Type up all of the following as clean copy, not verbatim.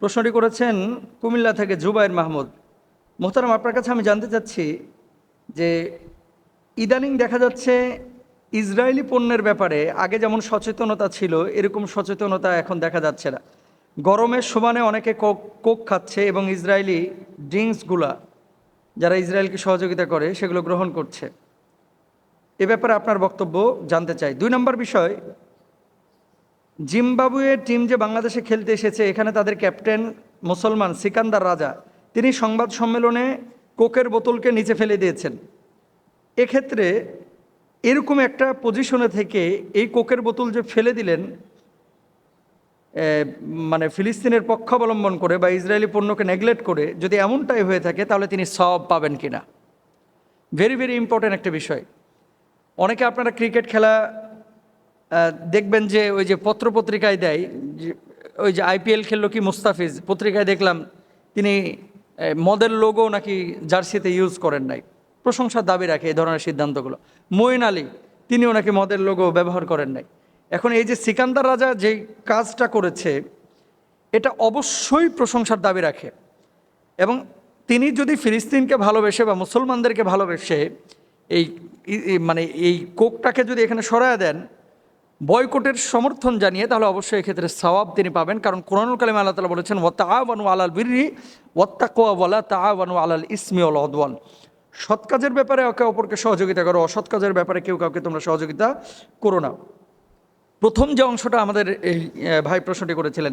প্রশ্নটি করেছেন কুমিল্লা থেকে জুবাইর মাহমুদ। মোহতারাম, আপনার কাছে আমি জানতে চাচ্ছি যে ইদানিং দেখা যাচ্ছে ইসরায়েলি পণ্যের ব্যাপারে আগে যেমন সচেতনতা ছিল এরকম সচেতনতা এখন দেখা যাচ্ছে না। গরমের সমানে অনেকে কোক খাচ্ছে এবং ইসরায়েলি ড্রিঙ্কসগুলা যারা ইসরায়েলকে সহযোগিতা করে সেগুলো গ্রহণ করছে। এ ব্যাপারে আপনার বক্তব্য জানতে চাই। 2 নম্বর বিষয়, জিম্বাবুয়ের টিম যে বাংলাদেশে খেলতে এসেছে, এখানে তাদের ক্যাপ্টেন মুসলমান সিকান্দার রাজা, তিনি সংবাদ সম্মেলনে কোকের বোতলকে নিচে ফেলে দিয়েছেন। এক্ষেত্রে এরকম একটা পজিশনে থেকে এই কোকের বোতল যে ফেলে দিলেন, মানে ফিলিস্তিনের পক্ষ অবলম্বন করে বা ইসরায়েলি পণ্যকে নেগলেক্ট করে, যদি এমনটাই হয়ে থাকে তাহলে তিনি সওয়াব পাবেন কিনা। ভেরি ভেরি ইম্পর্ট্যান্ট একটা বিষয়। অনেকে আপনারা ক্রিকেট খেলা দেখবেন যে ওই যে পত্রপত্রিকায় দেয়, ওই যে আইপিএল খেললো কি মুস্তাফিজ, পত্রিকায় দেখলাম তিনি মদের লোগো নাকি জার্সিতে ইউজ করেন নাই। প্রশংসার দাবি রাখে এই ধরনের সিদ্ধান্তগুলো। মঈন আলী, তিনিও নাকি মদের লোগো ব্যবহার করেন নাই। এখন এই যে সিকান্দার রাজা যেই কাজটা করেছে, এটা অবশ্যই প্রশংসার দাবি রাখে। এবং তিনি যদি ফিলিস্তিনকে ভালোবেসে বা মুসলমানদেরকে ভালোবেসে এই মানে এই কোকটাকে যদি এখানে সরায় দেন বয়কটের সমর্থন জানিয়ে, তাহলে অবশ্যই এক্ষেত্রে সওয়াব তিনি পাবেন। কারণ কোরআনুল কারিমে আল্লাহ তাআলা বলেছেন ওয়াতাআওয়ানু আলাল বিররি ওয়াত্তাকওয়া ওয়ালা তাআওয়ানু আলাল ইসমি ওয়াল উদওয়ান। সৎ কাজের ব্যাপারে একে অপরকে সহযোগিতা করো, অসৎ কাজের ব্যাপারে কেউ কাউকে তোমরা সহযোগিতা করো না। প্রথম যে অংশটা আমাদের এই ভাই প্রশ্নটি করেছিলেন,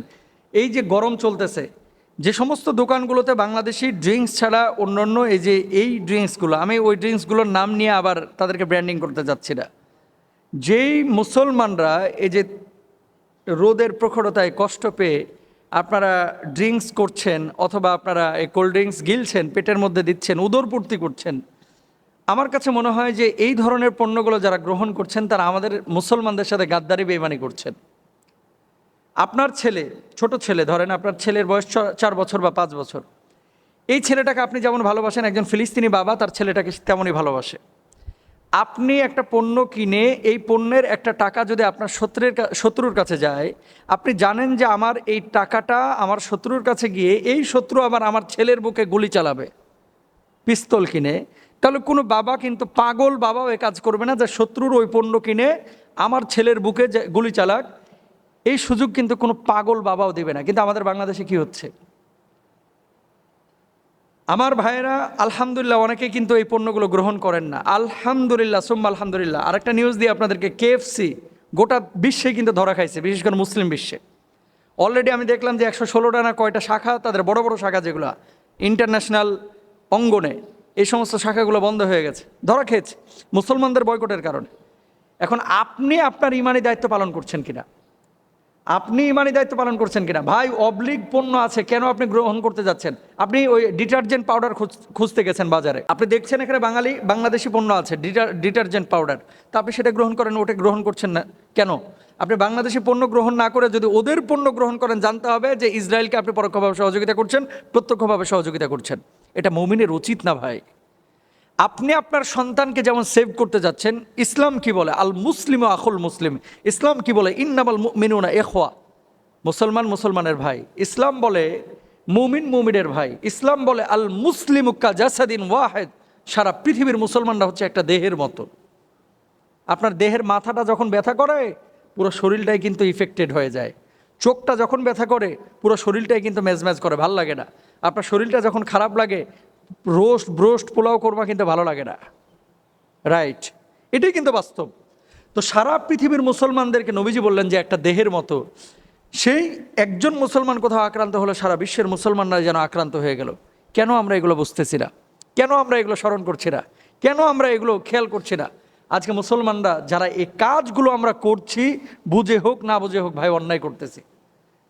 এই যে গরম চলতেছে, যে সমস্ত দোকানগুলোতে বাংলাদেশি ড্রিঙ্কস ছাড়া অন্যান্য এই ড্রিঙ্কসগুলো, আমি ওই ড্রিঙ্কসগুলোর নাম নিয়ে আবার তাদেরকে ব্র্যান্ডিং করতে যাচ্ছি না, যেই মুসলমানরা এই যে রোদের প্রখরতায় কষ্ট পেয়ে আপনারা ড্রিঙ্কস করছেন অথবা আপনারা এই কোল্ড ড্রিঙ্কস গিলছেন, পেটের মধ্যে দিচ্ছেন, উদরপূর্তি করছেন, আমার কাছে মনে হয় যে এই ধরনের পণ্যগুলো যারা গ্রহণ করছেন তারা আমাদের মুসলমানদের সাথে গাদ্দারি বেইমানি করছেন। আপনার ছেলে, ছোট ছেলে, ধরেন আপনার ছেলের বয়স 4 বছর বা 5 বছর, এই ছেলেটাকে আপনি যেমন ভালোবাসেন, একজন ফিলিস্তিনি বাবা তার ছেলেটাকে তেমনই ভালোবাসে। আপনি একটা পণ্য কিনে এই পণ্যের একটা টাকা যদি আপনার শত্রুর কাছে যায়, আপনি জানেন যে আমার এই টাকাটা আমার শত্রুর কাছে গিয়ে এই শত্রু আবার আমার ছেলের বুকে গুলি চালাবে পিস্তল কিনে, তাহলে কোনো বাবা কিন্তু, পাগল বাবাও এ কাজ করবে না যে শত্রুর ওই পণ্য কিনে আমার ছেলের বুকে গুলি চালাক। এই সুযোগ কিন্তু কোনো পাগল বাবাও দেবে না। কিন্তু আমাদের বাংলাদেশে কি হচ্ছে, আমার ভাইয়েরা আলহামদুলিল্লাহ অনেকেই কিন্তু এই পণ্যগুলো গ্রহণ করেন না। আলহামদুলিল্লাহ সুম্মা আলহামদুলিল্লাহ। আরেকটা নিউজ দিয়ে আপনাদেরকে, KFC গোটা বিশ্বে কিন্তু ধরা খাইছে, বিশেষ করে মুসলিম বিশ্বে। অলরেডি আমি দেখলাম যে 116টা না কয়টা শাখা, তাদের বড় বড় শাখা যেগুলো ইন্টারন্যাশনাল অঙ্গনে, এই সমস্ত শাখাগুলো বন্ধ হয়ে গেছে, ধরা খেয়েছে মুসলমানদের বয়কটের কারণে। এখন আপনি আপনার ইমানি দায়িত্ব পালন করছেন কিনা, আপনি ইমানি দায়িত্ব পালন করছেন কিনা? ভাই, অবলিক পণ্য আছে, কেন আপনি গ্রহণ করতে যাচ্ছেন? আপনি ওই ডিটারজেন্ট পাউডার খুঁজতে গেছেন বাজারে, আপনি দেখছেন এখানে বাংলাদেশি পণ্য আছে, ডিটারজেন্ট পাউডার, তা আপনি সেটা গ্রহণ করেন, ওটা গ্রহণ করছেন না কেন? আপনি বাংলাদেশি পণ্য গ্রহণ না করে যদি ওদের পণ্য গ্রহণ করেন, জানতে হবে যে ইসরায়েলকে আপনি পরোক্ষভাবে সহযোগিতা করছেন, প্রত্যক্ষভাবে সহযোগিতা করছেন। এটা মুমিনের উচিত না ভাই। আপনি আপনার সন্তানকে যেমন সেভ করতে যাচ্ছেন, ইসলাম কি বলে? আল মুসলিম আখুল মুসলিম। ইসলাম কি বলে? ইন্নামাল মুমিনুনা ইখওয়া। মুসলমান মুসলমানের ভাই। ইসলাম বলে মুমিন মুমিনের ভাই। ইসলাম বলে আল মুসলিমু কাজাসাদিন ওয়াহিদ। সারা পৃথিবীর মুসলমানরা হচ্ছে একটা দেহের মতো। আপনার দেহের মাথাটা যখন ব্যথা করে পুরো শরীরটাই কিন্তু ইফেক্টেড হয়ে যায়। চোখটা যখন ব্যথা করে পুরো শরীরটাই কিন্তু মেজমেজ করে, ভালো লাগে না। আপনার শরীরটা যখন খারাপ লাগে, ব্রোস্ট পোলাও করবা কিন্তু ভালো লাগে না, রাইট? এটাই কিন্তু বাস্তব। তো সারা পৃথিবীর মুসলমানদেরকে নবীজি বললেন যে একটা দেহের মতো। সেই একজন মুসলমান কোথাও আক্রান্ত হলে সারা বিশ্বের মুসলমানরা যেন আক্রান্ত হয়ে গেল। কেন আমরা এগুলো বুঝতেছি না? কেন আমরা এগুলো স্মরণ করছি না? কেন আমরা এগুলো খেয়াল করছি না? আজকে মুসলমানরা যারা এই কাজগুলো আমরা করছি, বুঝে হোক না বুঝে হোক ভাই, অন্যায় করতেছি।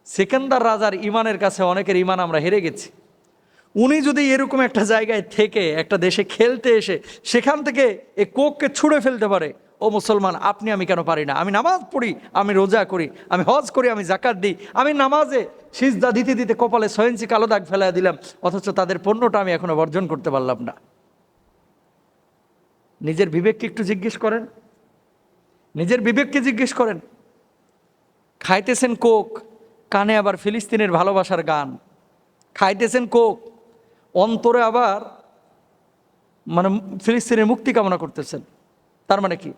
সিকান্দার রাজার ইমানের কাছে অনেকের ইমান আমরা হেরে গেছি। উনি যদি এরকম একটা জায়গায় থেকে একটা দেশে খেলতে এসে সেখান থেকে এই কোককে ছুঁড়ে ফেলতে পারে, ও মুসলমান, আপনি আমি কেন পারি না? আমি নামাজ পড়ি, আমি রোজা করি, আমি হজ করি, আমি জাকাত দিই, আমি নামাজে সিজদা দিতে দিতে কপালে 6 ইঞ্চি কালো দাগ ফেলা দিলাম, অথচ তাদের পণ্যটা আমি এখনো বর্জন করতে পারলাম না। নিজের বিবেককে একটু জিজ্ঞেস করেন, নিজের বিবেককে জিজ্ঞেস করেন। খাইতেছেন কোক, কানে আবার ফিলিস্তিনের ভালোবাসার গান। খাইতেছেন কোক, অন্তরে আবার মানে ফিলিস্তিনের মুক্তি কামনা করতেছেন। তার মানে কি?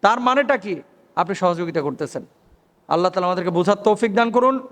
তার মানেটা কি? আপনি সহযোগিতা করতেছেন। আল্লাহ তাআলা আমাদেরকে বোঝার তৌফিক দান করুন।